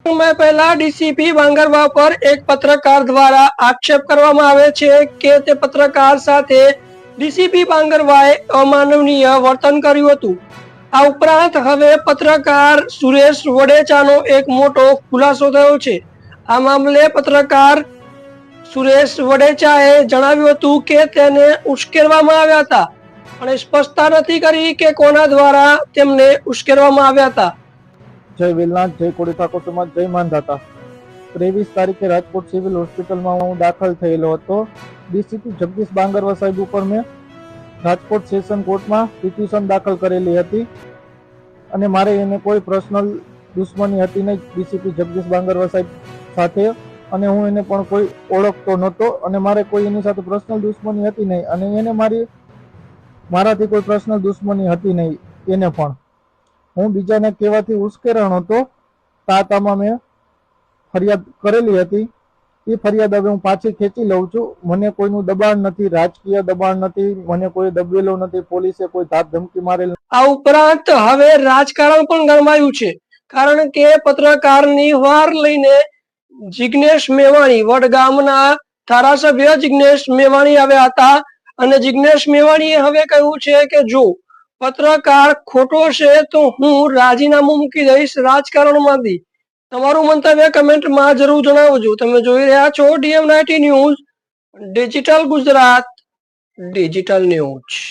સમય પહેલા ડીસીપી બાંગરવા પર એક પત્રકાર દ્વારા આક્ષેપ કરવામાં આવે છે કે તે પત્રકાર સાથે ડીસીપી બાંગરવાએ અમાનવીય વર્તન કર્યું હતું। આ ઉપરાંત હવે પત્રકાર સુરેશ વડેચાનો એક મોટો ખુલાસો થયો છે। આ મામલે પત્રકાર સુરેશ વડેચાએ જણાવ્યું હતું કે તેને ઉશ્કેરવામાં આવ્યા હતા, પણ સ્પષ્ટતા નથી કરી કે કોના દ્વારા તેમને ઉશ્કેરવામાં આવ્યા હતા। જય વેલનાથ, જય કોળી ઠાકોર સમાજ, જય માનધાતા। 23 તારીખે રાજકોટ સિવિલ હોસ્પિટલમાં હું દાખલ થયેલો હતો। ડીસીપી જગદીશ બાંગરવા સાહેબ ઉપર મેં રાજકોટ સેશન કોર્ટમાં પિટિશન દાખલ કરેલી હતી અને મારે એને કોઈ પર્સનલ દુશ્મની હતી નહીં ડીસીપી જગદીશ બાંગરવા સાહેબ સાથે, અને હું એને પણ કોઈ ઓળખતો નહોતો અને મારે કોઈ એની સાથે પર્સનલ દુશ્મની હતી નહીં અને એને મારાથી કોઈ પર્સનલ દુશ્મની હતી નહીં એને પણ। હું બીજાને કહેવાથી ઉશ્કેરાણ હતો, તાતામાં મેં ફરિયાદ કરેલી હતી। એ ફરિયાદ હવે હું પાછી ખેંચી લઉં છું। મને કોઈનું દબાણ નથી, રાજકીય દબાણ નથી, મને કોઈ દબેલો નથી, પોલીસે કોઈ ધાક ધમકી મારેલ। આ ઉપરાંત હવે રાજકારણ પણ ગરમાયું છે, કારણ કે પત્રકારની વાર લઈને જિગ્નેશ મેવાણી, વડગામના ધારાસભ્ય જિગ્નેશ મેવાણી આવ્યા હતા અને જિગ્નેશ મેવાણીએ હવે કહ્યું છે કે જો પત્રકાર ખોટો છે તો હું રાજીનામું મૂકી દઈશ રાજકારણમાંથી। તમારું મંતવ્ય કમેન્ટમાં જરૂર જણાવજો। તમે જોઈ રહ્યા છો DM90 news, digital Gujarat, digital news.